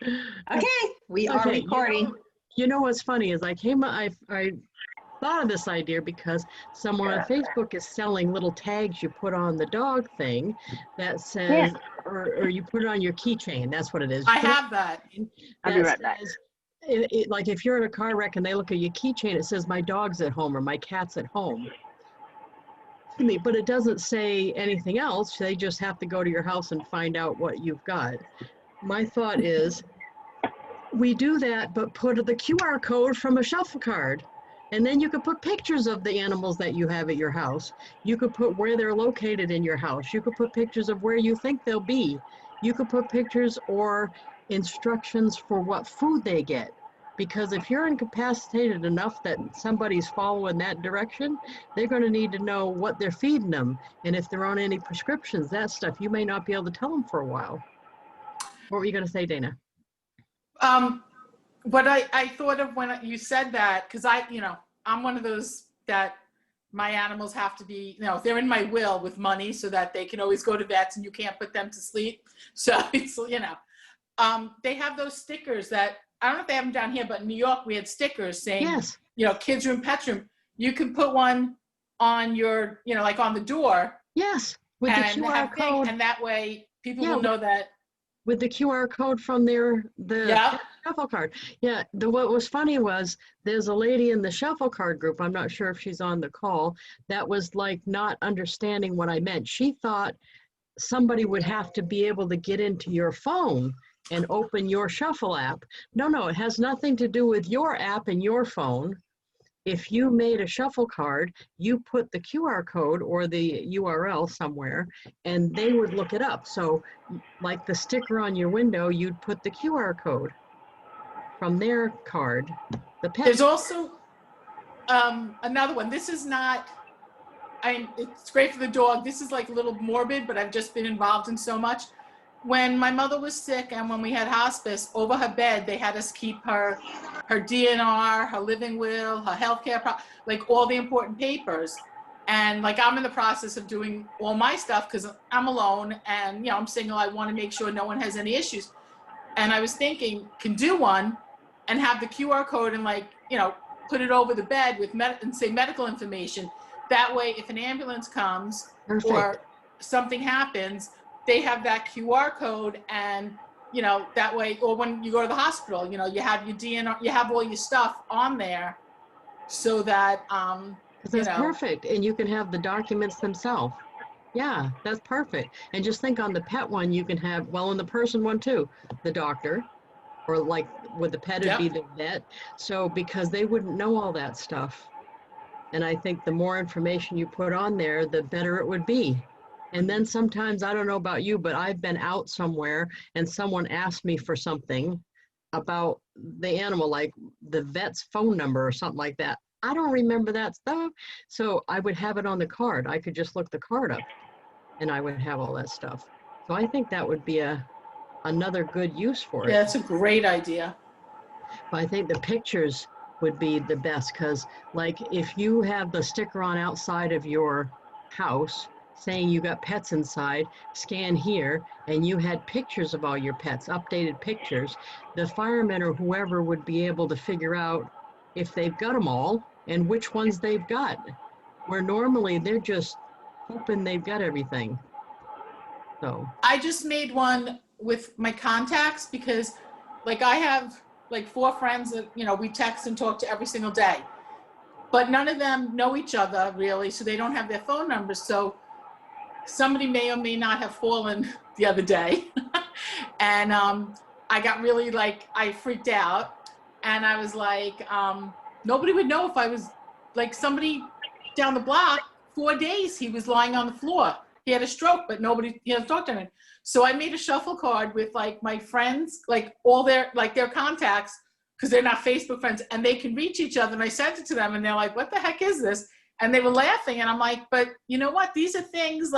Okay, we are Okay, recording. you know what's funny is I thought of this idea because someone on Facebook is selling little tags you put on the dog thing that Yeah, says, or you put it on your keychain. That's what it is. I You put it have that. on I'll be that right back. says, like if you're in a car wreck and they look at your keychain, it says my dog's at home or my cat's at home. But it doesn't say anything else. They just have to go to your house and find out what you've got. My thought is we do that, but put the QR code from a shuffle card. And then you could put pictures of the animals that you have at your house. You could put where they're located in your house. You could put pictures of where you think they'll be. You could put pictures or instructions for what food they get. Because if you're incapacitated enough that somebody's following that direction, they're going to need to know what they're feeding them. And if they're on any prescriptions, that stuff, you may not be able to tell them for a while. What were you going to say, Dana? What I thought of when you said that, because I'm one of those that my animals have to be, they're in my will with money so that they can always go to vets and you can't put them to sleep. So it's, they have those stickers that, I don't know if they have them down here, but in New York, we had stickers saying, Yes. kids room, pets room. You can put one on your, like on the door. Yes, with the QR code. And that way people will know that. With the QR code from the shuffle card. Yeah, what was funny was there's a lady in the shuffle card group, I'm not sure if she's on the call, that was like not understanding what I meant. She thought somebody would have to be able to get into your phone and open your shuffle app. No, it has nothing to do with your app and your phone. If you made a shuffle card, you put the QR code or the URL somewhere and they would look it up. So like the sticker on your window, you'd put the QR code from their card. There's also another one. This is not, it's great for the dog. This is like a little morbid, but I've just been involved in so much. When my mother was sick and when we had hospice, over her bed, they had us keep her DNR, her living will, her healthcare, like all the important papers. And like I'm in the process of doing all my stuff because I'm alone and I'm single. I want to make sure no one has any issues. And I was thinking, can do one and have the QR code and put it over the bed with and say medical information. That way, if an ambulance comes or something happens, they have that QR code and, that way, or when you go to the hospital, you have your DNR, you have all your stuff on there so that, That's perfect. And you can have the documents themselves. Yeah, that's perfect. And just think on the pet one, you can have, well, on the person one too, the doctor, or like with the pet, it'd be the vet. So because they wouldn't know all that stuff. And I think the more information you put on there, the better it would be. And then sometimes, I don't know about you, but I've been out somewhere and someone asked me for something about the animal, like the vet's phone number or something like that. I don't remember that stuff. So I would have it on the card. I could just look the card up and I would have all that stuff. So I think that would be another good use for it. Yeah, it's a great idea. But I think the pictures would be the best because like if you have the sticker on outside of your house saying you got pets inside, scan here, and you had pictures of all your pets, updated pictures, the firemen or whoever would be able to figure out if they've got them all and which ones they've got, where normally they're just hoping they've got everything. So I just made one with my contacts because like I have like 4 friends that, we text and talk to every single day, but none of them know each other really, so they don't have their phone numbers. So somebody may or may not have fallen the other day. And I got really I freaked out and I was like, nobody would know if I was like somebody down the block, 4 days he was lying on the floor. He had a stroke, but nobody, talked to him. So I made a shuffle card with my friends, all their contacts, because they're not Facebook friends and they can reach each other. And I sent it to them and they're like, what the heck is this? And they were laughing and I'm like, but you know what? These are things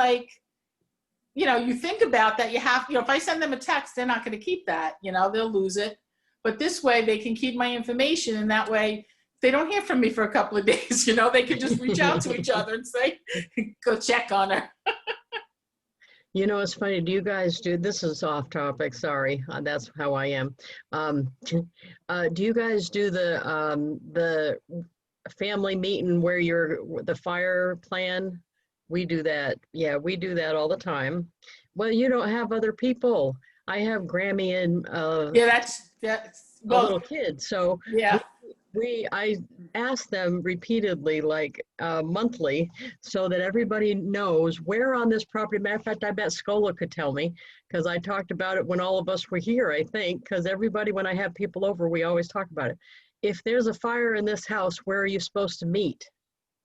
you think about that you have, if I send them a text, they're not going to keep that, they'll lose it. But this way they can keep my information and that way if they don't hear from me for a couple of days, they can just reach out to each other and say, go check on her. You know, it's funny. Do you guys do, this is off topic, sorry. That's how I am. Um, do you guys do the family meeting where the fire plan? We do that. Yeah, we do that all the time. Well, you don't have other people. I have Grammy and Yeah, that's a well, little kid. So yeah. I ask them repeatedly, like monthly, so that everybody knows where on this property. Matter of fact, I bet Scola could tell me, because I talked about it when all of us were here, I think, because everybody, when I have people over, we always talk about it. If there's a fire in this house, where are you supposed to meet?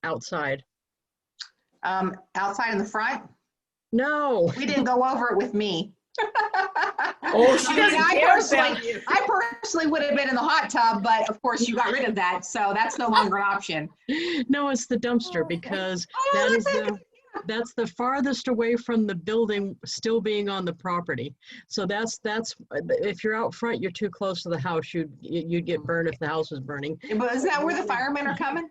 Outside? Outside in the front, No. we didn't go over it with me. Oh, she doesn't care about you. I personally would have been in the hot tub, but of course you got rid of that, so that's no longer an option. No, it's the dumpster, because that's the farthest away from the building still being on the property. So that's if you're out front, you're too close to the house. You'd get burned if the house was burning. But is that where the firemen are coming?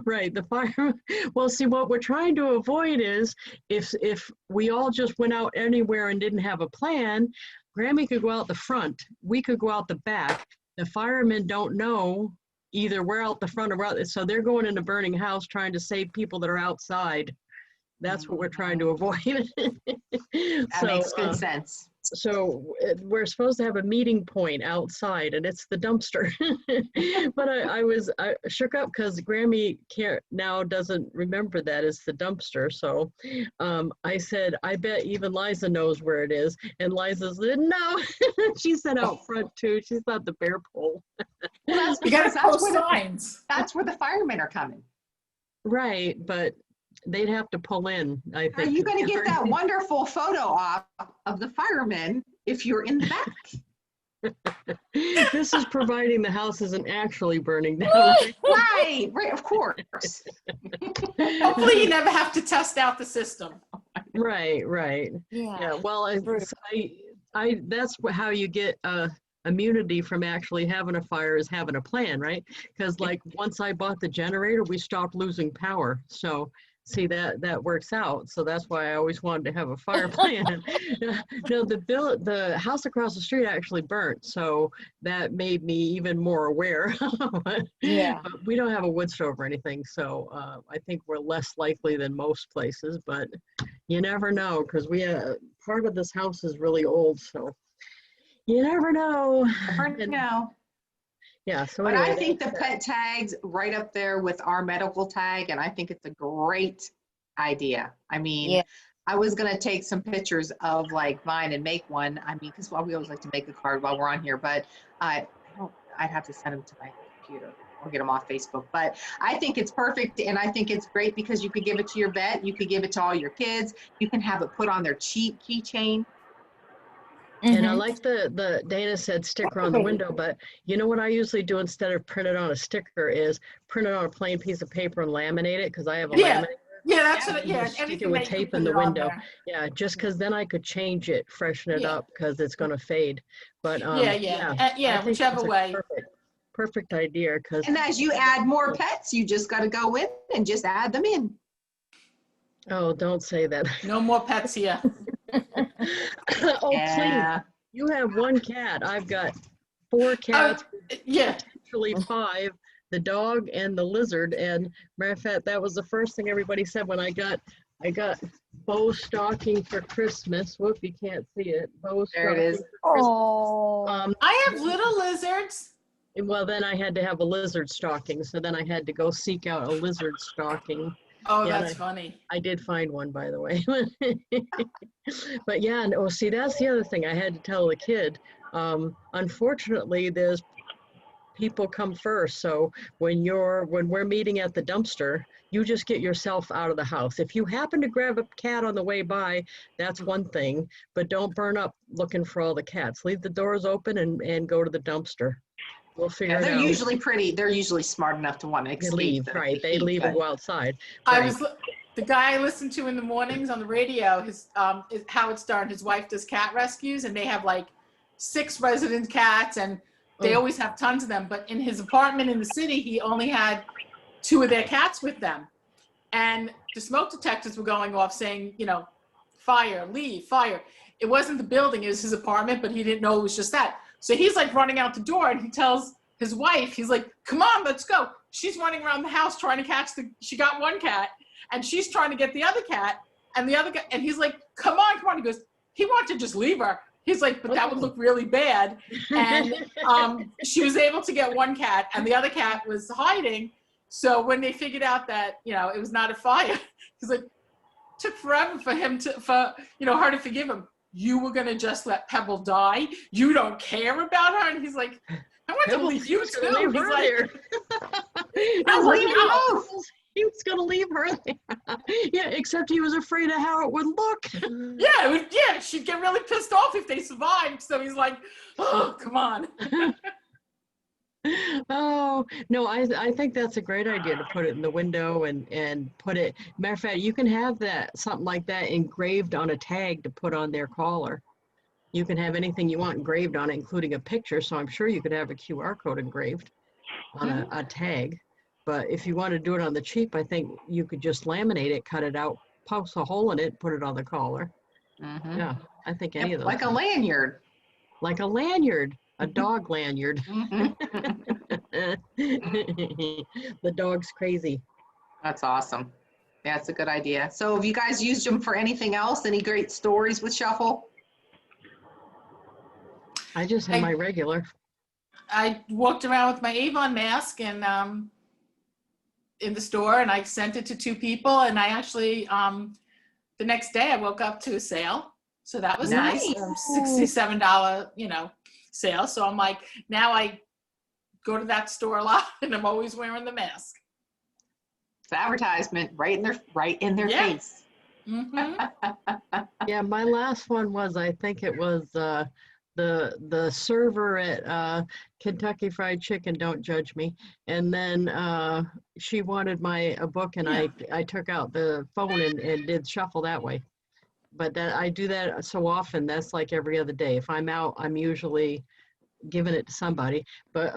Right, the fire. Well, see, what we're trying to avoid is if we all just went out anywhere and didn't have a plan, Grammy could go out the front, we could go out the back. The firemen don't know either we're out the front or we're out, so they're going in a burning house trying to save people that are outside. That's what we're trying to avoid. That makes good sense. So we're supposed to have a meeting point outside, and it's the dumpster. But I shook up because Grammy now doesn't remember that it's the dumpster. So I said, I bet even Liza knows where it is. And Liza said, no. She said out front too. She thought the bear pole. Well, You got to post signs. that's where the firemen are coming. Right, but they'd have to pull in, I think. Are you going to get that wonderful photo op of the firemen if you're in the back? This is providing the house isn't actually burning down. Right, of course. Hopefully you never have to test out the system. Right. Yeah. Well, I that's how you get immunity from actually having a fire, is having a plan, right? Because like once I bought the generator, we stopped losing power. So see, that works out. So that's why I always wanted to have a fire plan. No, the house across the street actually burnt, so that made me even more aware. Yeah. But we don't have a wood stove or anything, so I think we're less likely than most places. But you never know, because part of this house is really old, so you never know. Yeah, so But anyway, I think the pet tag's right up there with our medical tag, and I think it's a great idea. I mean, Yeah. I was gonna take some pictures of like mine and make one. I mean, because we always like to make a card while we're on here, but I'd have to send them to my computer or get them off Facebook. But I think it's perfect, and I think it's great because you could give it to your vet, you could give it to all your kids, you can have it put on their keychain. And I like the Dana said sticker on the window, but you know what I usually do instead of print it on a sticker is print it on a plain piece of paper and laminate it, because I have a laminator. Yeah, that's what. And Yeah, just stick it anything with that you tape can in the put it on window. there. Yeah, just because then I could change it, freshen it Yeah. up, because it's going to fade. But Yeah, I think whichever it's a way. perfect idea, because And as you add more pets, you just got to go in and just add them in. oh, don't say that. No more pets here. Oh, Yeah. please. You have one cat. I've got 4 cats, Yeah. potentially 5, the dog and the lizard. And matter of fact, that was the first thing everybody said when I got Bo's stocking for Christmas. Whoop, you can't see it. Bo's There it is. Oh. I have little lizards. Well, then I had to have a lizard stocking. So then I had to go seek out a lizard stocking. Oh, Yeah, that's funny. I did find one, by the way. But yeah, no, see, that's the other thing I had to tell the kid. Unfortunately, there's people come first. So when we're meeting at the dumpster, you just get yourself out of the house. If you happen to grab a cat on the way by, that's one thing, but don't burn up looking for all the cats. Leave the doors open and go to the dumpster. We'll figure it They're out. they're usually smart enough to want to They escape. leave, right? They leave and go outside. Right. The guy I listen to in the mornings on the radio, is Howard Stern. His wife does cat rescues, and they have like 6 resident cats, and they always have tons of them. But in his apartment in the city, he only had 2 of their cats with them. And the smoke detectors were going off saying, fire, leave, fire. It wasn't the building, it was his apartment, but he didn't know it was just that. So he's like running out the door and he tells his wife, he's like, come on, let's go. She's running around the house trying to catch she got one cat and she's trying to get the other cat and the other guy, and he's like, come on, come on. He goes, he wanted to just leave her. He's like, but that would look really bad. And she was able to get one cat and the other cat was hiding. So when they figured out that, it was not a fire, he's like, took forever for her to forgive him. You were going to just let Pebble die? You don't care about her? And he's like, I want to leave you too. Leave He's her like, there. He was going to leave her there. Yeah, except he was afraid of how it would look. yeah, she'd get really pissed off if they survived. So he's like, oh, come on. Oh, no, I think that's a great idea to put it in the window and put it. Matter of fact, you can have something like that engraved on a tag to put on their collar. You can have anything you want engraved on it, including a picture. So I'm sure you could have a QR code engraved on a tag. But if you want to do it on the cheap, I think you could just laminate it, cut it out, poke a hole in it, put it on the collar. Mm-hmm. Yeah, I think any of those. Like a lanyard. Like a lanyard, a dog lanyard. The dog's crazy. That's awesome. Yeah, it's a good idea. So have you guys used them for anything else? Any great stories with Shuffle? I just have my regular. I walked around with my Avon mask and in the store, and I sent it to 2 people, and I actually the next day I woke up to a sale, so that was nice. $67 sale. So I'm like, now I go to that store a lot and I'm always wearing the mask. It's advertisement right in their face. Mm-hmm. Yeah, my last one was, I think it was the server at Kentucky Fried Chicken, don't judge me. And then she wanted a book, and I took out the phone and did Shuffle that way. But I do that so often, that's like every other day. If I'm out, I'm usually giving it to somebody. But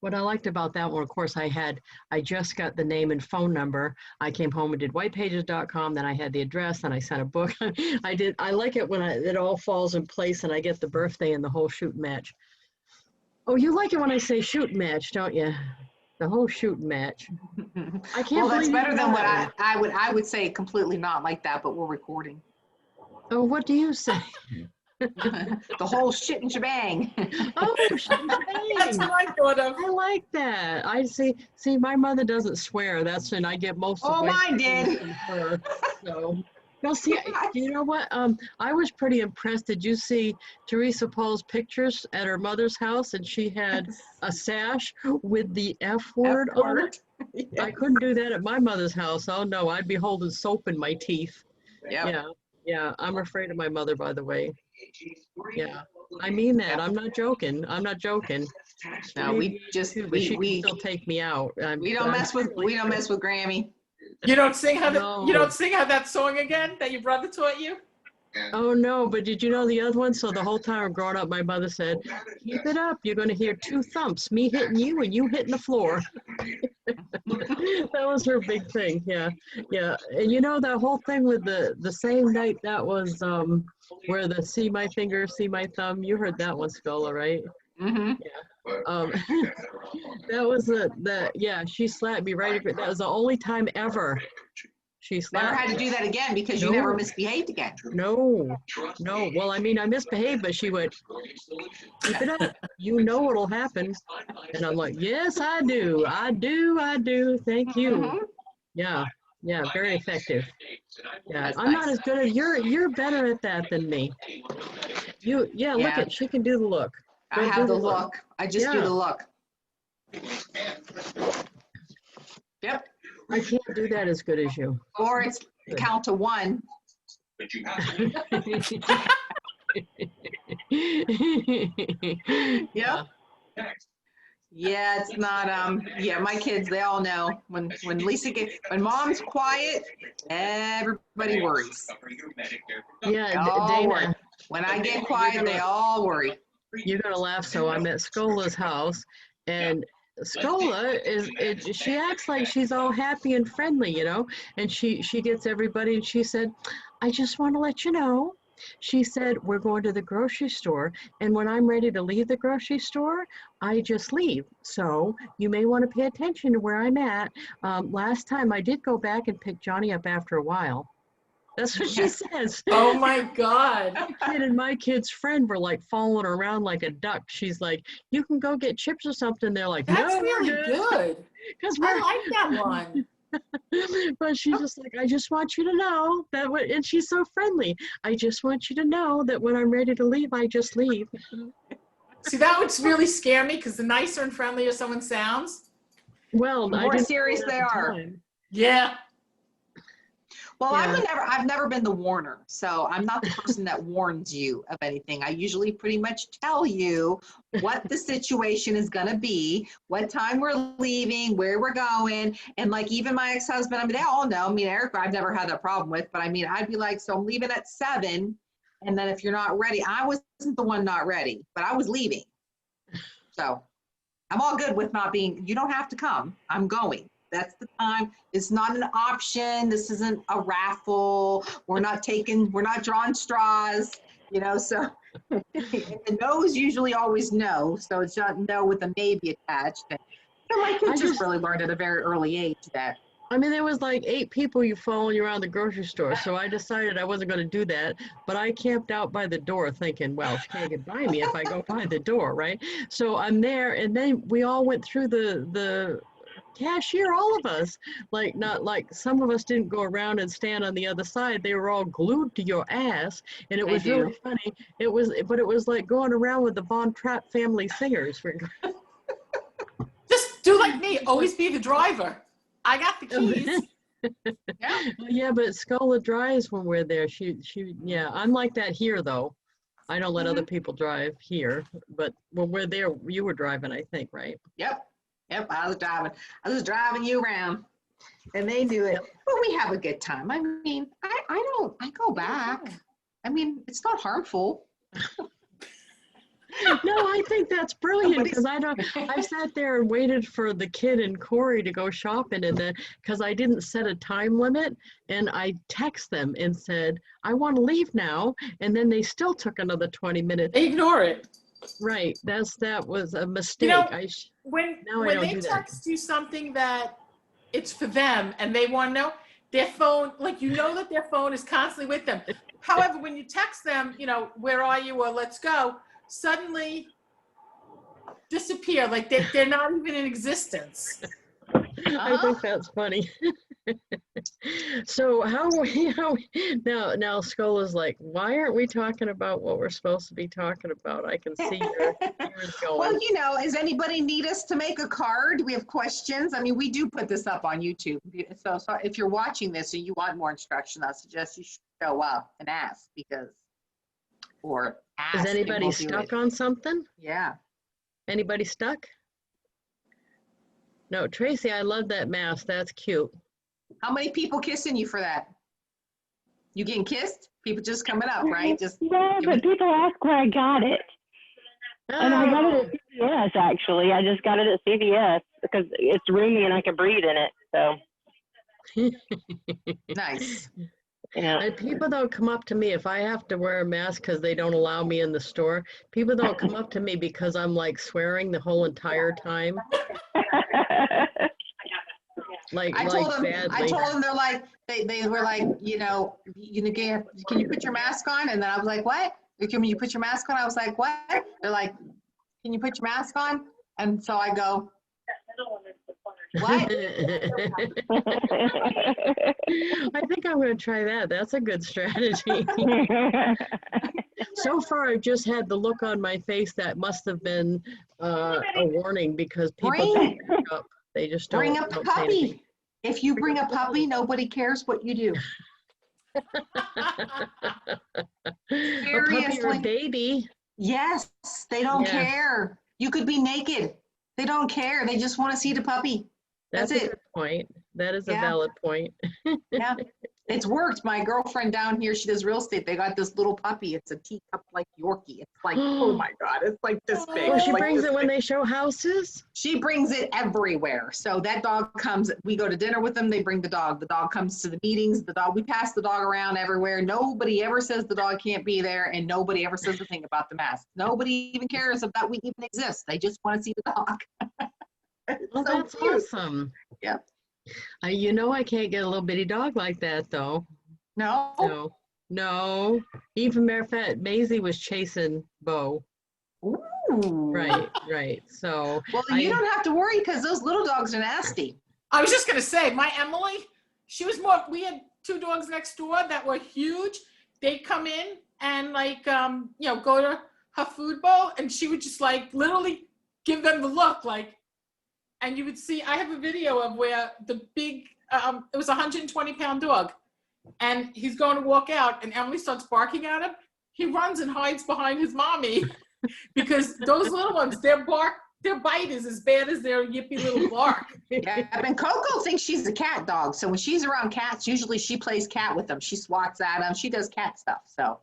what I liked about that one, of course, I just got the name and phone number. I came home and did whitepages.com, then I had the address, and I sent a book. I like it when it all falls in place and I get the birthday and the whole shooting match. Oh, you like it when I say shooting match, don't you? The whole shooting match. I can't. Well, that's better than what I would say completely not like that, but we're recording. Oh, what do you say? The whole shit and shebang. Oh, shebang. That's what I thought of. I like that. I see, my mother doesn't swear. And I get most of mine did. from her. So, no, see, you know what? I was pretty impressed. Did you see Teresa Paul's pictures at her mother's house? And she had a sash with the F word on it. Yes. I couldn't do that at my mother's house. Oh no, I'd be holding soap in my teeth. Yep. Yeah, I'm afraid of my mother, by the way. Yeah, I mean that. I'm not joking. No, we can still take me out. We don't mess with Grammy. You don't sing how that song again that your brother taught you? Oh no, but did you know the other one? So the whole time growing up, my mother said, keep it up. You're going to hear 2 thumps, me hitting you and you hitting the floor. That was her big thing. Yeah. And you know, that whole thing with the same night, that was where the see my finger, see my thumb. You heard that one, Scola, right? Mm-hmm. Yeah. That was she slapped me right. That was the only time ever she slapped Never had to do that again because you never misbehaved again. No. Well, I mean, I misbehaved, but she went, keep it up. You know what'll happen. And I'm like, yes, I do. Thank you. Mm-hmm. Yeah, very effective. Yeah, I'm not as good as you're better at that than me. Look at, she can do the look. I have the look. I just do the look. Yep. I can't do that as good as you. Or it's count to 1. Yep. Yeah, it's not, my kids, they all know when mom's quiet, everybody worries. Yeah, Dana. Worry. When I get quiet, they all worry. You're going to laugh. So I'm at Scola's house, and Scola she acts like she's all happy and friendly, you know, and she gets everybody, and she said, I just want to let you know. She said, we're going to the grocery store, and when I'm ready to leave the grocery store, I just leave. So you may want to pay attention to where I'm at. Last time I did go back and pick Johnny up after a while. That's what she says. Oh my God. My kid and my kid's friend were like following her around like a duck. She's like, you can go get chips or something. They're like, That's no, really good. because I like that one. but she's just like, I just want you to know that and she's so friendly. I just want you to know that when I'm ready to leave, I just leave. See, that would really scare me because the nicer and friendlier someone sounds. Well, The more serious they are. Yeah. Well, Yeah. I've never been the warner, so I'm not the person that warns you of anything. I usually pretty much tell you what the situation is going to be, what time we're leaving, where we're going, and like even my ex-husband, I mean, they all know. I mean, Eric, I've never had that problem with, but I mean, I'd be like, so I'm leaving at 7, and then if you're not ready, I wasn't the one not ready, but I was leaving. So I'm all good with not being. You don't have to come. I'm going. That's the time. It's not an option. This isn't a raffle. We're not drawing straws, you know, so the no's usually always no. So it's not no with a maybe attached. And my kids just really learned at a very early age that. I mean, there was like 8 people following you around the grocery store. So I decided I wasn't going to do that, but I camped out by the door thinking, well, she can't get by me if I go by the door. Right. So I'm there. And then we all went through the cashier, all of us, like not like some of us didn't go around and stand on the other side. They were all glued to your ass, and it was really funny. It was like going around with the Von Trapp family singers. Just do like me. Always be the driver. I got the keys. Yeah, but Scola drives when we're there. Yeah, I'm like that here though. I don't let other people drive here, but when we're there, you were driving, I think, right? Yep, I was driving you around, and they do it. But we have a good time. I mean, I go back. I mean, it's not harmful. No, I think that's brilliant because I sat there and waited for the kid and Corey to go shopping, and then because I didn't set a time limit, and I text them and said, I want to leave now, and then they still took another 20 minutes. They ignore it. Right, that was a mistake. You know, when they text you something that it's for them and they want to know, their phone, like you know that their phone is constantly with them. However, when you text them, you know, where are you or let's go, suddenly disappear, like they're not even in existence. I think that's funny. So now Scola's like, why aren't we talking about what we're supposed to be talking about? I can see yours going. Well, you know, does anybody need us to make a card? We have questions. I mean, we do put this up on YouTube. So if you're watching this and you want more instruction, I suggest you show up and ask or ask. Is anybody stuck on something? Yeah. Anybody stuck? No, Tracy, I love that mask. That's cute. How many people kissing you for that? You getting kissed? People just coming up, right? Yeah, but people ask where I got it. Oh. And I got it at CVS, actually. I just got it at CVS because it's roomy and I can breathe in it. So Nice. Yeah. And people don't come up to me if I have to wear a mask because they don't allow me in the store. People don't come up to me because I'm like swearing the whole entire time. I told them they're like, they were like, you know, can you put your mask on? And then I was like, what? Can you put your mask on? I was like, what? They're like, can you put your mask on? And so I go, what? I think I'm going to try that. That's a good strategy. So far, I've just had the look on my face that must have been a warning because people don't pick up. They just don't. Bring a puppy. If you bring a puppy, nobody cares what you do. Seriously. A puppy or a baby. Yes, they don't care. You could be naked. They don't care. They just want to see the puppy. That's it. A good point. That is a Yeah. valid point. Yeah, it's worked. My girlfriend down here, she does real estate. They got this little puppy. It's a teacup like Yorkie. It's like, oh my God, it's like this big. Well, It's she like brings this it when big. they show houses. She brings it everywhere. So that dog comes, we go to dinner with them, they bring the dog. The dog comes to the meetings, the dog, we pass the dog around everywhere. Nobody ever says the dog can't be there, and nobody ever says a thing about the mask. Nobody even cares if that we even exist. They just want to see the dog. It's Oh, so that's cute. awesome. Yeah. You know, I can't get a little bitty dog like that though. No? No, no. Even matter of fact, Maisie was chasing Bo. Ooh. Right. So Well, you don't have to worry because those little dogs are nasty. I was just gonna say, my Emily, she was more. We had 2 dogs next door that were huge. They'd come in and like, go to her food bowl, and she would just like literally give them the look, like. And you would see. I have a video of where the big, it was a 120-pound dog, and he's going to walk out, and Emily starts barking at him. He runs and hides behind his mommy because those little ones, their bite is as bad as their yippy little bark. Yeah, and Coco thinks she's a cat dog. So when she's around cats, usually she plays cat with them. She swats at them. She does cat stuff. So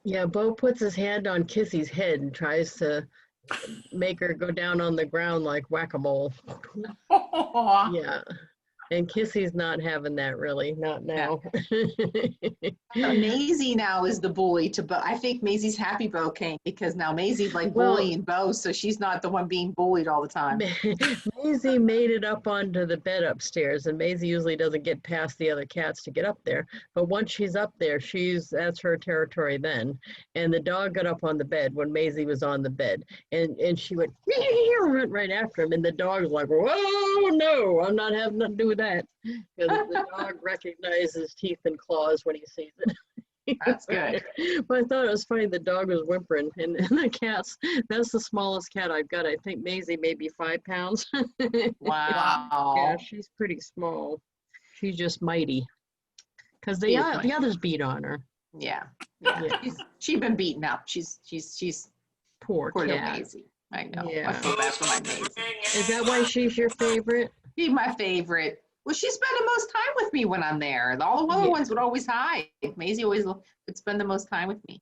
Yeah, Bo puts his hand on Kissy's head and tries to make her go down on the ground like whack-a-mole. Yeah. And Kissy's not having that really, not now. Maisie now is the bully to Bo. I think Maisie's happy Bo came because now Maisie's like Well- bullying Bo, so she's not the one being bullied all the time. Maisie made it up onto the bed upstairs, and Maisie usually doesn't get past the other cats to get up there. But once she's up there, that's her territory then. And the dog got up on the bed when Maisie was on the bed, and she went right after him, and the dog was like, "Whoa, no, I'm not having nothing to do with that," because the dog recognizes teeth and claws when he sees it. That's good. But I thought it was funny. The dog was whimpering, and the cats. That's the smallest cat I've got. I think Maisie may be 5 pounds. Wow. Yeah, she's pretty small. She's just mighty. Because She is the mighty. others beat on her. Yeah. Yeah. She's been beaten up. She's Poor poor little cat. Maisie. I know. I Yeah. feel bad for my Maisie. Is that why she's your favorite? She's my favorite. Well, she spent the most time with me when I'm there. All the other Yeah. ones would always hide. Maisie always would spend the most time with me.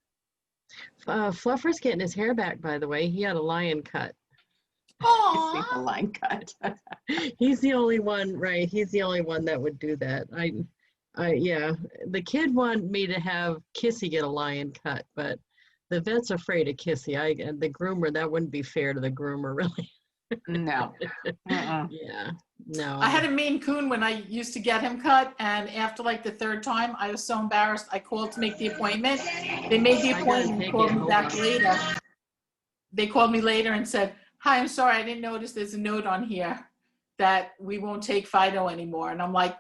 Fluffer's getting his hair back, by the way. He had a lion cut. I think Aww. the line cut. He's the only one, right? He's the only one that would do that. Yeah. The kid wanted me to have Kissy get a lion cut, but the vet's afraid of Kissy. And the groomer, that wouldn't be fair to the groomer, really. No. Yeah. No. I had a Maine Coon when I used to get him cut, and after like the 3rd time, I was so embarrassed. I called to make the appointment. They made the I gotta appointment take and called it. me Hold back on. later. They called me later and said, "Hi, I'm sorry, I didn't notice there's a note on here that we won't take Fido anymore." And I'm like,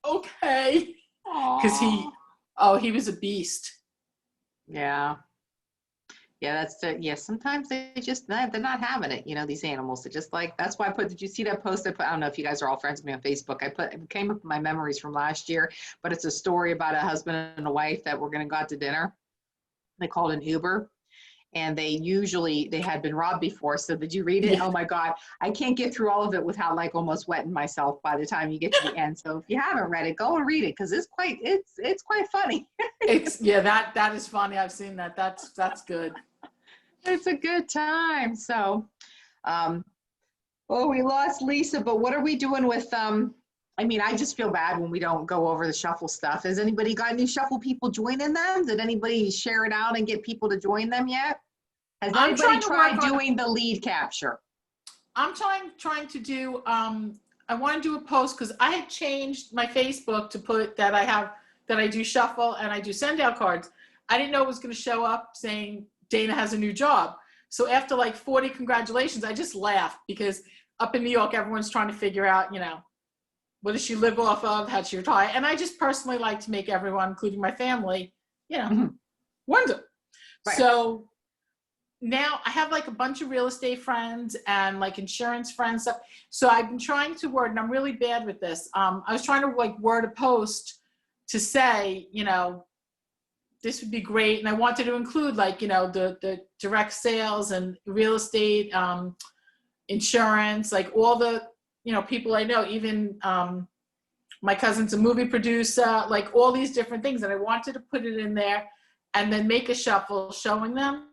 okay. Because he was a beast. Yeah. Yeah, sometimes they're not having it, these animals. They're just like, that's why did you see that post I put? I don't know if you guys are all friends with me on Facebook. It came up with my memories from last year, but it's a story about a husband and a wife that were going to go out to dinner. They called an Uber, and they had been robbed before. So did you read it? Yeah. Oh my God. I can't get through all of it without like almost wetting myself by the time you get to the end. So if you haven't read it, go and read it because it's quite funny. That is funny. I've seen that. That's good. It's a good time. So, we lost Lisa, but what are we doing with, I just feel bad when we don't go over the shuffle stuff. Has anybody got any shuffle people joining them? Did anybody share it out and get people to join them yet? Has I'm anybody trying to tried work on- doing the lead capture? I'm trying to do, I want to do a post because I had changed my Facebook to put that I do shuffle and I do send out cards. I didn't know it was going to show up saying Dana has a new job. So after like 40 congratulations, I just laughed because up in New York, everyone's trying to figure out, what does she live off of? How'd she retire? And I just personally like to make everyone, including my family, wonder. Right. So now I have like a bunch of real estate friends and like insurance friends. So I've been trying to word, and I'm really bad with this. I was trying to like word a post to say, this would be great. And I wanted to include like, the direct sales and real estate, insurance, like all the you know, people I know, even my cousin's a movie producer, like all these different things. And I wanted to put it in there and then make a shuffle showing them.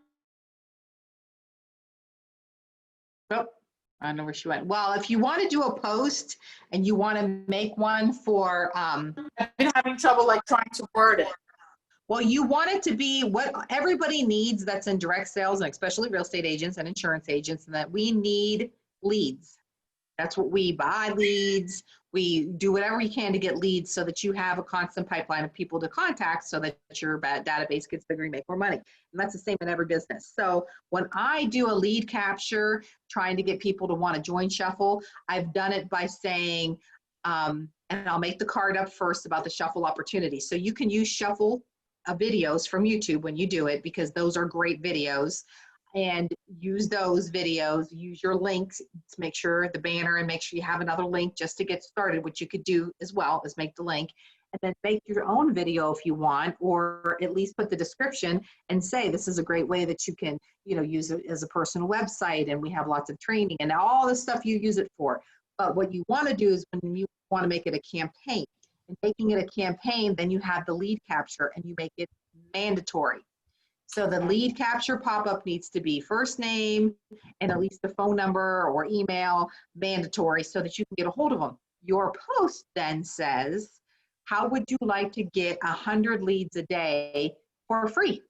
Oh, I don't know where she went. Well, if you want to do a post and you want to make one for, I've been having trouble like trying to word it. well, you want it to be what everybody needs that's in direct sales, and especially real estate agents and insurance agents, and that we need leads. That's what we buy leads. We do whatever we can to get leads so that you have a constant pipeline of people to contact so that your database gets bigger and make more money. And that's the same in every business. So when I do a lead capture, trying to get people to want to join Shuffle, I've done it by saying, and I'll make the card up first about the Shuffle opportunity. So you can use Shuffle videos from YouTube when you do it, because those are great videos. And use those videos, use your links to make sure the banner, and make sure you have another link just to get started, which you could do as well as make the link, and then make your own video if you want, or at least put the description and say, this is a great way that you can, you know, use it as a personal website, and we have lots of training and all the stuff you use it for. But what you want to do is when you want to make it a campaign, and making it a campaign, then you have the lead capture and you make it mandatory. So the lead capture pop-up needs to be first name and at least the phone number or email, mandatory, so that you can get a hold of them. Your post then says, how would you like to get 100 leads a day for free?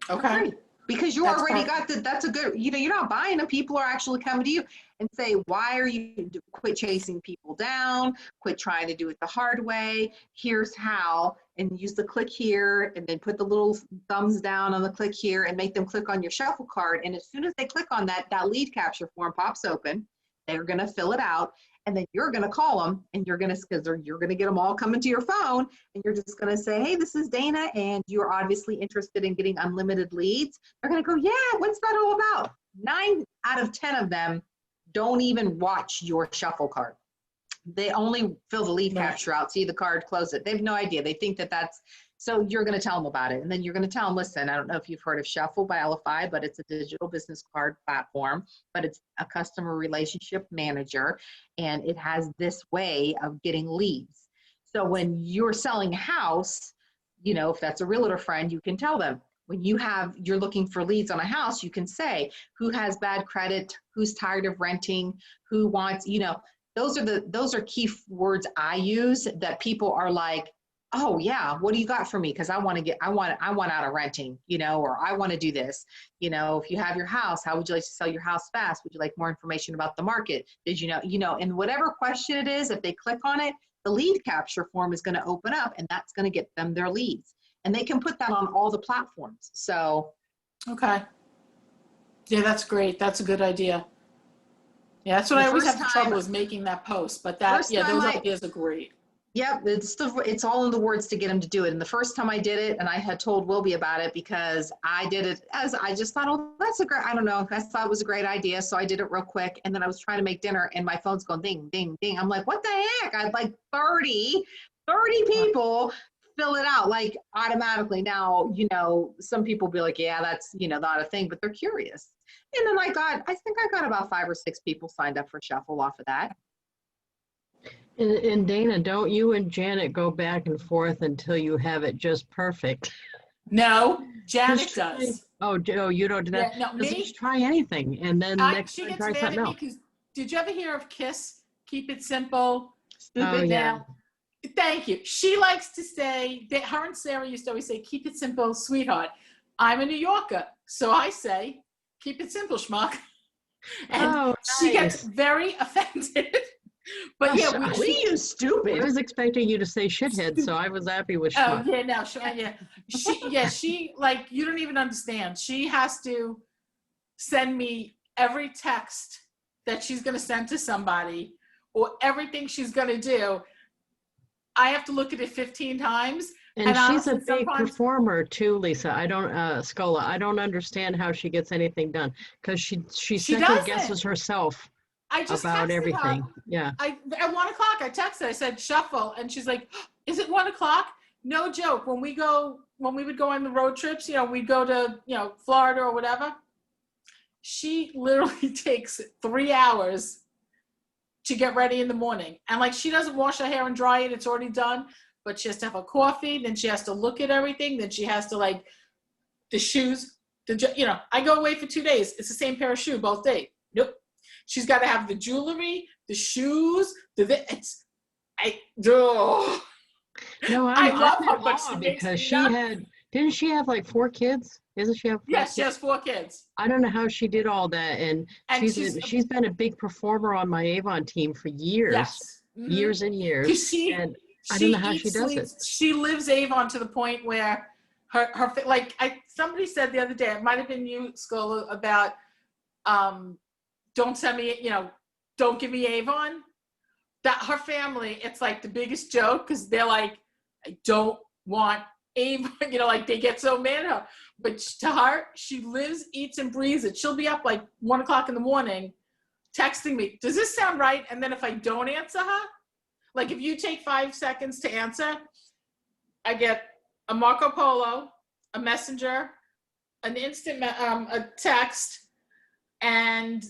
Okay. For free. Because you That's already perfect. got that's a good, you know, you're not buying them. People are actually coming to you and say, why are you, quit chasing people down, quit trying to do it the hard way. Here's how, and use the click here, and then put the little thumbs down on the click here and make them click on your Shuffle card. And as soon as they click on that, that lead capture form pops open. They're going to fill it out, and then you're going to call them, and you're going to, because you're going to get them all coming to your phone, and you're just going to say, hey, this is Dana, and you're obviously interested in getting unlimited leads. They're going to go, yeah, what's that all about? 9 out of 10 of them don't even watch your Shuffle card. They only fill the lead capture out, see the card, close it. They have no idea. They think that that's, so you're going to tell them about it. And then you're going to tell them, listen, I don't know if you've heard of Shuffle by LFI, but it's a digital business card platform, but it's a customer relationship manager, and it has this way of getting leads. So when you're selling a house, you know, if that's a realtor friend, you can tell them. When you're looking for leads on a house, you can say, who has bad credit, who's tired of renting, who wants, you know, those are key words I use that people are like, oh yeah, what do you got for me? Because I want out of renting, you know, or I want to do this. You know, if you have your house, how would you like to sell your house fast? Would you like more information about the market? Did you know, and whatever question it is, if they click on it, the lead capture form is going to open up, and that's going to get them their leads. And they can put that on all the platforms. So. Okay. Yeah, that's great. That's a good idea. Yeah, that's what I always have trouble is making that post, but that, yeah, those ideas are great. Yep, it's all in the words to get them to do it. And the first time I did it, and I had told Wilby about it, because I did it as I just thought, oh, that's a great, I don't know, I thought it was a great idea. So I did it real quick. And then I was trying to make dinner, and my phone's going ding, ding, ding. I'm like, what the heck? I had like 30 people fill it out like automatically. Now, you know, some people be like, yeah, that's, you know, not a thing, but they're curious. And then I think I got about 5 or 6 people signed up for Shuffle off of that. And Dana, don't you and Janet go back and forth until you have it just perfect? No, Janet does. Oh, you don't do that? Yeah, no, me? Just try anything, and then next She time gets try mad something at me else. because, did you ever hear of KISS? Keep it simple. Stupid. Oh, yeah. Now, thank you. She likes to say, that her and Sarah used to always say, keep it simple, sweetheart. I'm a New Yorker, so I say, keep it simple, schmuck. And she gets very offended. But yeah, we use stupid. I was expecting you to say shithead, so I was happy with schmuck. Oh yeah, no, she like, you don't even understand. She has to send me every text that she's gonna send to somebody, or everything she's gonna do. I have to look at it 15 times. And she's a big performer too, Lisa. I don't, Scola, I don't understand how she gets anything done, because she second guesses herself. I just about everything. Her. Yeah. At 1 o'clock, I texted. I said Shuffle, and she's like, "Is it 1 o'clock?" No joke. When we would go on the road trips, you know, we'd go to, you know, Florida or whatever. she literally takes 3 hours to get ready in the morning. And like, she doesn't wash her hair and dry it, it's already done, but she has to have a coffee, then she has to look at everything, then she has to like, the shoes, I go away for 2 days. It's the same pair of shoe both days. Nope. She's got to have the jewelry, the shoes, No, I love I'm her, in but awe she makes because me she nuts. didn't she have like 4 kids? Isn't she have 4 Yes, she kids? has 4 kids. I don't know how she did all that, and And she's been a big performer on my Avon team for years, yes. years and years, Because and I don't know how she eats, does it. sleeps, she lives Avon to the point where her like somebody said the other day, it might have been you, Scola, about don't send me, don't give me Avon. That her family, it's like the biggest joke because they're like, I don't want Avon, like they get so mad at her. But to her, she lives, eats, and breathes it. She'll be up like 1 o'clock in the morning texting me, does this sound right? And then if I don't answer her, like if you take 5 seconds to answer, I get a Marco Polo, a messenger, an instant, a text, and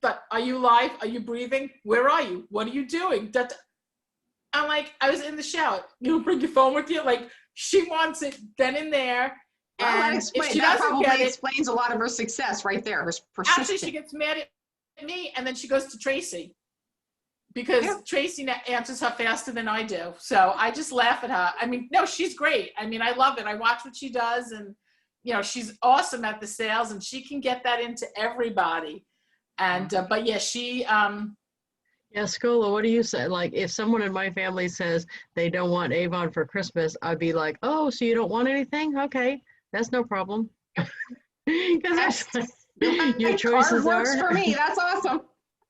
but are you live? Are you breathing? Where are you? What are you doing? I'm like, I was in the shower. You bring your phone with you? Like, she wants it then and there. Well, that And explains, if she that doesn't probably get it, explains a lot of her success right there. Her actually, persistence. she gets mad at me, and then she goes to Tracy because Tracy answers her faster than I do. So I just laugh at her. I mean, no, she's great. I mean, I love it. I watch what she does, and she's awesome at the sales, and she can get that into everybody. And but yeah, she Yeah, Scola, what do you say? Like, if someone in my family says they don't want Avon for Christmas, I'd be like, oh, so you don't want anything? Okay, that's no problem. Because your choices card works are. for me. That's awesome.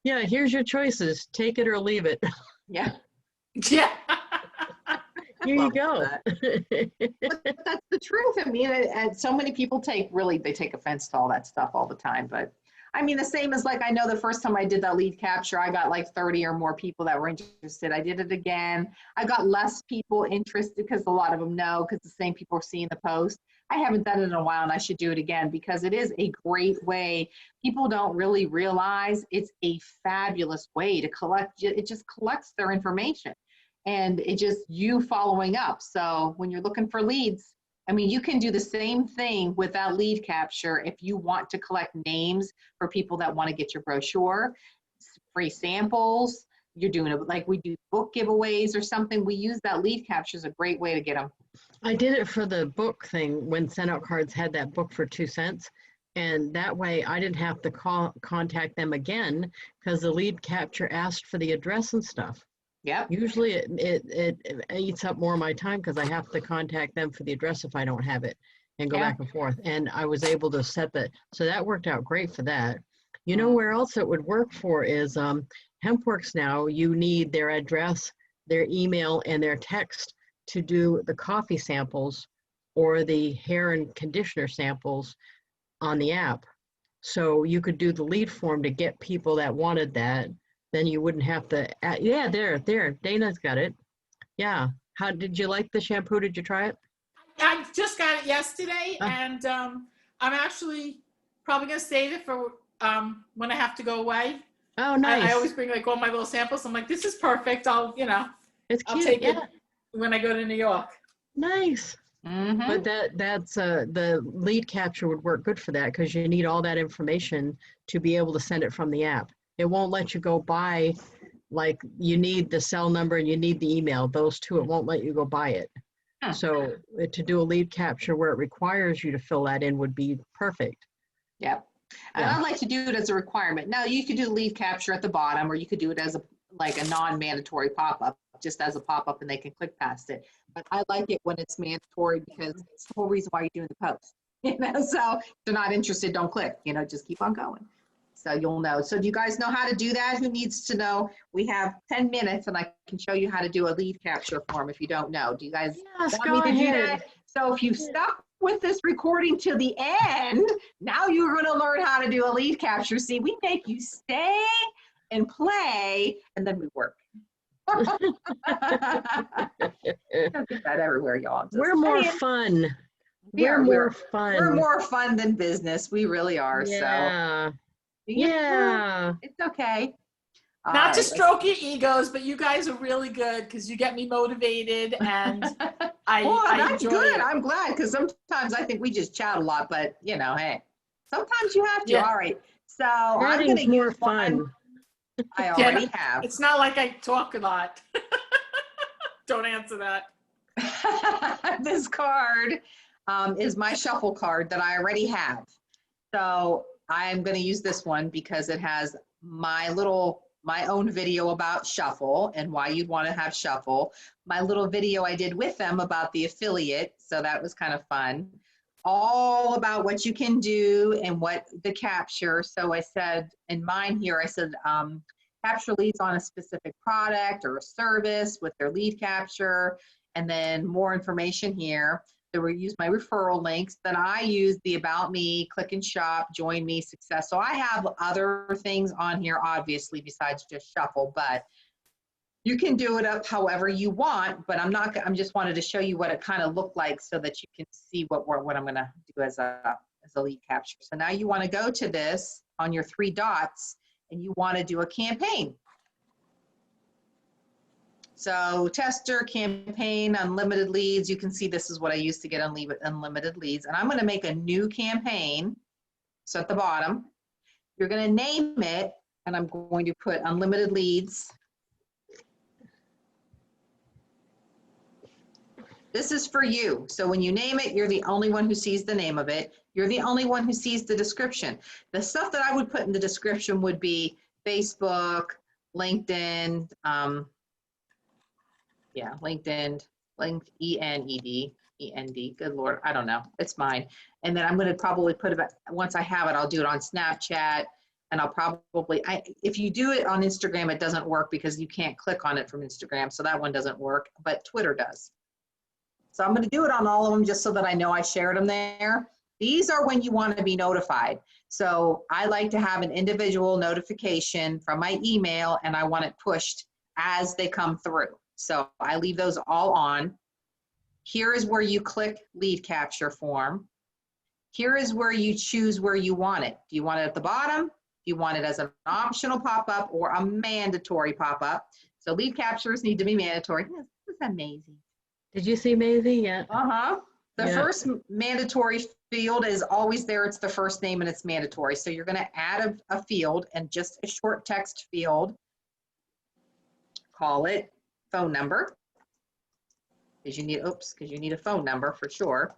Yeah, here's your choices. Take it or leave it. Yeah. yeah. Here you Love go. But that's the truth. I mean, and so many people take offense to all that stuff all the time. But I mean, the same as like, I know the first time I did that lead capture, I got like 30 or more people that were interested. I did it again. I got less people interested because a lot of them know because the same people are seeing the post. I haven't done it in a while and I should do it again because it is a great way. People don't really realize it's a fabulous way to collect. It just collects their information and it just you following up. So when you're looking for leads, I mean, you can do the same thing with that lead capture if you want to collect names for people that want to get your brochure, free samples. You're doing it like we do book giveaways or something. We use that lead capture as a great way to get them. I did it for the book thing when Send Out Cards had that book for 2 cents. And that way I didn't have to contact them again because the lead capture asked for the address and stuff. Yeah. Usually it eats up more of my time because I have to contact them for the address if I don't have it and go back and forth. And I was able to set that. So that worked out great for that. You know where else it would work for is HempWorks now. You need their address, their email, and their text to do the coffee samples or the hair and conditioner samples on the app. So you could do the lead form to get people that wanted that. Then you wouldn't have to, there, Dana's got it. Yeah. How did you like the shampoo? Did you try it? I just got it yesterday, and I'm actually probably going to save it for when I have to go away. Oh, nice. I always bring like all my little samples. I'm like, this is perfect. I'll it's cute. I'll take it when I go to New York. Nice. Mm-hmm. But that's the lead capture would work good for that because you need all that information to be able to send it from the app. It won't let you go by, like you need the cell number and you need the email. Those two, it won't let you go by it. So to do a lead capture where it requires you to fill that in would be perfect. Yep. And I'd like to do it as a requirement. Now you could do lead capture at the bottom, or you could do it as a non-mandatory pop-up, just as a pop-up, and they can click past it. But I like it when it's mandatory because it's the whole reason why you're doing the post. So if they're not interested, don't click. Just keep on going. So you'll know. So do you guys know how to do that? Who needs to know? We have 10 minutes and I can show you how to do a lead capture form if you don't know. Do you guys want me to do that? So if you stuck with this recording to the end, now you're going to learn how to do a lead capture. See, we make you stay and play and then we work. Don't get that everywhere, y'all. We're more fun. We're more fun. We're more fun than business. We really are. So Yeah. yeah, Yeah. it's okay. All Not to right, stroke your egos, but you guys are really good because you get me motivated and well, I that's enjoy good. it. I'm glad because sometimes I think we just chat a lot, but you know, hey, sometimes you have to. Yeah. All right. So I'm going Chatting's to more use one fun. I Yeah, already have. It's not like I talk a lot. Don't answer that. This card is my shuffle card that I already have. So I'm going to use this one because it has my own video about shuffle and why you'd want to have shuffle. My little video I did with them about the affiliate. So that was kind of fun. All about what you can do and what the capture. So I said in mine here, I said, capture leads on a specific product or a service with their lead capture, and then more information here. They will use my referral links. Then I use the About Me, Click and Shop, Join Me, Success. So I have other things on here, obviously, besides just Shuffle, but you can do it up however you want, but I'm just wanted to show you what it kind of looked like so that you can see what I'm going to do as a lead capture. So now you want to go to this on your 3 dots and you want to do a campaign. So tester, campaign, unlimited leads. You can see this is what I used to get unlimited leads. And I'm going to make a new campaign. So at the bottom, you're going to name it, and I'm going to put unlimited leads. This is for you. So when you name it, you're the only one who sees the name of it. You're the only one who sees the description. The stuff that I would put in the description would be Facebook, LinkedIn, LinkedIn, E-N-E-D, good Lord, I don't know, it's mine. And then I'm gonna probably put it, once I have it, I'll do it on Snapchat, and I'll probably, if you do it on Instagram, it doesn't work because you can't click on it from Instagram, so that one doesn't work, but Twitter does. So I'm gonna do it on all of them just so that I know I shared them there. These are when you wanna be notified. So I like to have an individual notification from my email, and I want it pushed as they come through. So I leave those all on. Here is where you click lead capture form. Here is where you choose where you want it. Do you want it at the bottom? Do you want it as an optional pop-up or a mandatory pop-up? So lead captures need to be mandatory. This is amazing. Did you see Maisie yet? Uh-huh. The Yeah. first mandatory field is always there. It's the first name and it's mandatory. So you're going to add a field and just a short text field. Call it phone number, because you need a phone number for sure.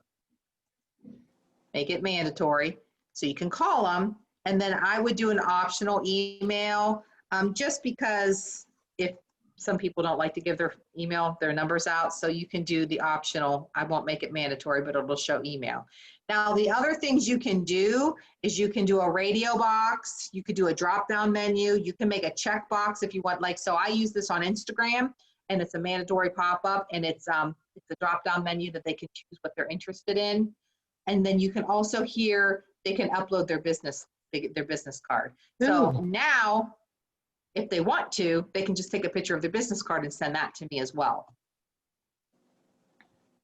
Make it mandatory so you can call them, and then I would do an optional email, just because if some people don't like to give their numbers out, so you can do the optional. I won't make it mandatory, but it'll show email. Now the other things you can do is you can do a radio box, you could do a drop down menu, you can make a check box if you want, like, so I use this on Instagram, and it's a mandatory pop-up, and it's a drop-down menu that they can choose what they're interested in. And then you can also they can upload their business card. So now, if they want to, they can just take a picture of their business card and send that to me as well.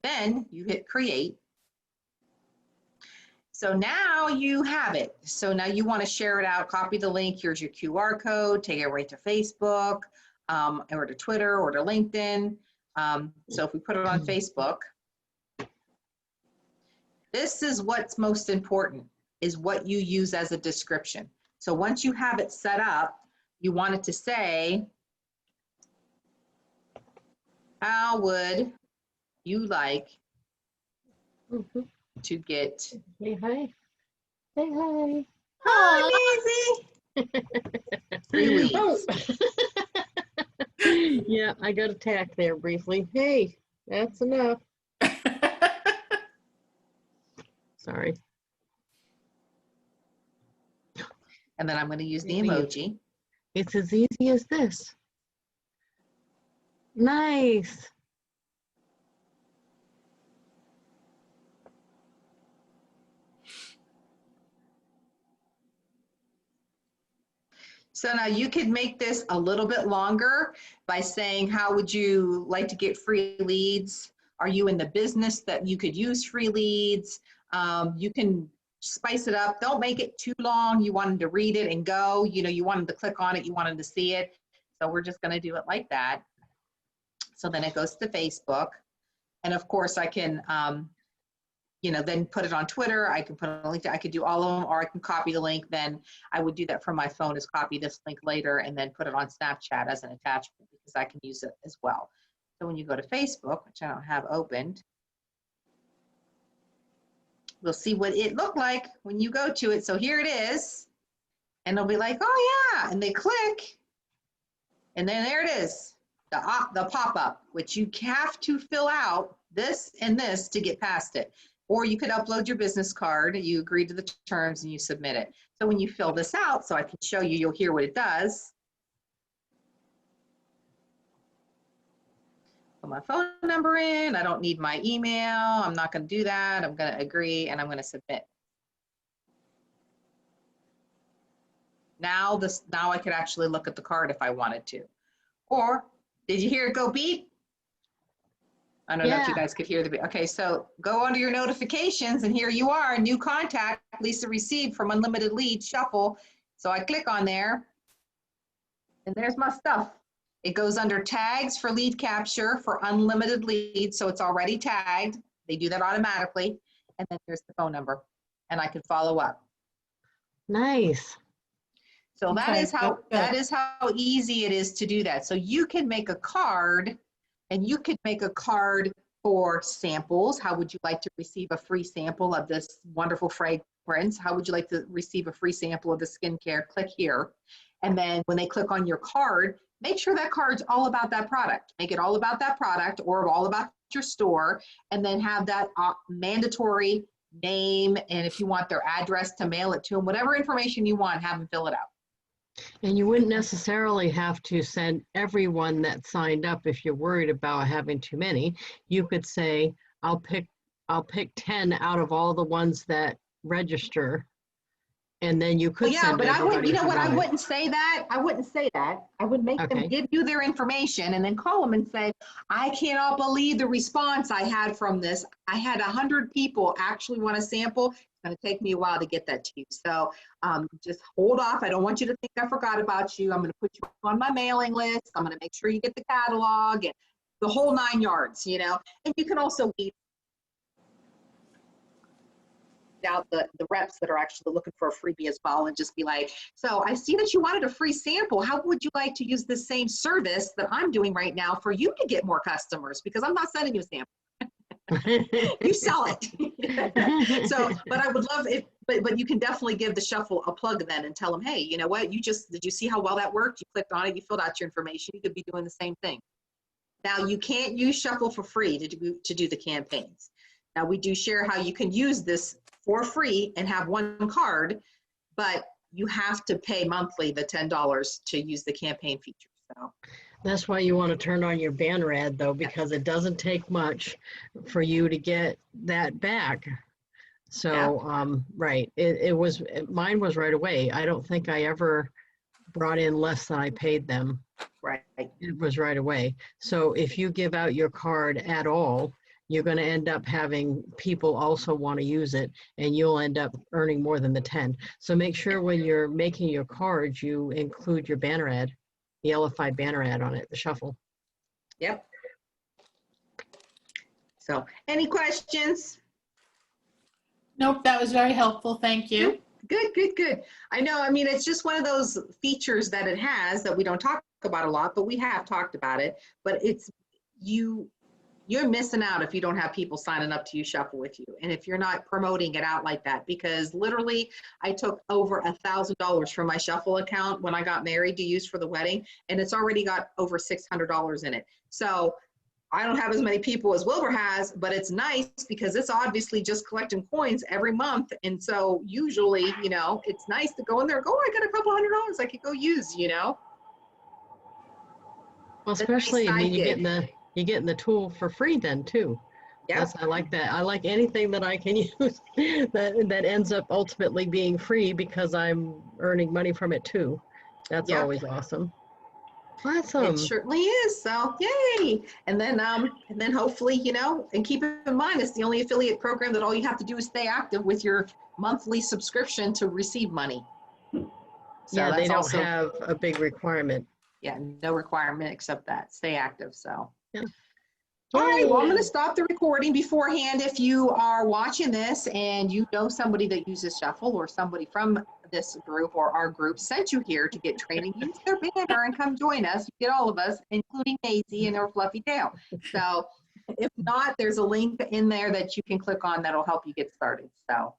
Then you hit create. So now you have it. So now you want to share it out, copy the link, here's your QR code, take it right to Facebook, or to Twitter or to LinkedIn. So if we put it on Facebook, this is what's most important, is what you use as a description. So once you have it set up, you want it to say, how would you like to get Say hi. Say hi. Hi, Maisie. 3 leads. Oh. Yeah, I got attacked there briefly. Hey, that's enough. Sorry. And then I'm going to use the emoji. It's as easy as this. Nice. So now you could make this a little bit longer by saying, how would you like to get free leads? Are you in the business that you could use free leads? You can spice it up. Don't make it too long. You want them to read it and go. You know, you want them to click on it. You want them to see it. So we're just going to do it like that. So then it goes to Facebook. And of course, I can, you know, then put it on Twitter. I can put a link to, I could do all of them, or I can copy the link. Then I would do that from my phone, is copy this link later and then put it on Snapchat as an attachment, because I can use it as well. So when you go to Facebook, which I don't have opened, we'll see what it looked like when you go to it. So here it is. And they'll be like, oh yeah. And they click. And then there it is, the pop-up, which you have to fill out this and this to get past it. Or you could upload your business card, you agree to the terms, and you submit it. So when you fill this out, so I can show you, you'll hear what it does. Put my phone number in. I don't need my email. I'm not going to do that. I'm going to agree, and I'm going to submit. Now I could actually look at the card if I wanted to. Or did you hear it go beep? I don't know if you guys could hear the beep. Okay, so go under your notifications, and here you are, new contact, Lisa received from Unlimited Leads Shuffle. So I click on there, and there's my stuff. It goes under tags for lead capture for unlimited leads, so it's already tagged. They do that automatically. And then here's the phone number, and I can follow up. Nice. So Okay, that is how easy it is to do that. So you can make a card, and you could make a card for samples. How would you like to receive a free sample of this wonderful fragrance? How would you like to receive a free sample of the skincare? Click here. And then when they click on your card, make sure that card's all about that product. Make it all about that product or all about your store, and then have that mandatory name. And if you want their address, to mail it to them, whatever information you want, have them fill it out. And you wouldn't necessarily have to send everyone that signed up if you're worried about having too many. You could say, I'll pick 10 out of all the ones that register. And then you could send but I would, everybody you know if you what, I wanted. wouldn't say that. I wouldn't say that. I would make them Okay. give you their information and then call them and say, I cannot believe the response I had from this. I had 100 people actually want a sample. It's going to take me a while to get that to you. So just hold off. I don't want you to think I forgot about you. I'm going to put you on my mailing list. I'm going to make sure you get the catalog and the whole 9 yards, you know. And you can also weed out the reps that are actually looking for a freebie as well, and just be like, so I see that you wanted a free sample. How would you like to use the same service that I'm doing right now for you to get more customers? Because I'm not sending you a sample. You sell it. So, but I would love it, but you can definitely give the Shuffle a plug then and tell them, hey, you know what, did you see how well that worked? You clicked on it, you filled out your information. You could be doing the same thing. Now, you can't use Shuffle for free to do the campaigns. Now, we do share how you can use this for free and have one card, but you have to pay monthly the $10 to use the campaign feature. So That's why you want to turn on your banner ad, though, because it doesn't take much for you to get that back. So, right, mine was right away. I don't think I ever brought in less than I paid them. right. It was right away. So if you give out your card at all, you're going to end up having people also want to use it, and you'll end up earning more than the 10. So make sure when you're making your cards, you include your banner ad, the yellowified banner ad on it, the Shuffle. Yep. So any questions? Nope, that was very helpful. Thank you. Good. I know, I mean, it's just one of those features that it has that we don't talk about a lot, but we have talked about it. But it's you're missing out if you don't have people signing up to use Shuffle with you, and if you're not promoting it out like that, because literally I took over $1,000 from my Shuffle account when I got married to use for the wedding, and it's already got over $600 in it. So I don't have as many people as Wilbur has, but it's nice because it's obviously just collecting coins every month. And so usually, you know, it's nice to go in there and go, oh, I got a couple $100 I could go use, you know. Well, especially, I mean, you're getting the tool for free then too. Yes. I like that. I like anything that I can use that ends up ultimately being free because I'm earning money from it too. That's always awesome. Awesome. It certainly is. So yay. And then hopefully, you know, and keep in mind, it's the only affiliate program that all you have to do is stay active with your monthly subscription to receive money. So Yeah, they that's don't also, have a big requirement. yeah, no requirement except that, stay active. So. Yeah. All right, well, I'm Yay. going to stop the recording beforehand. If you are watching this and you know somebody that uses Shuffle, or somebody from this group or our group sent you here to get training, use their banner and come join us. You get all of us, including Daisy and her fluffy tail. So if not, there's a link in there that you can click on that'll help you get started. So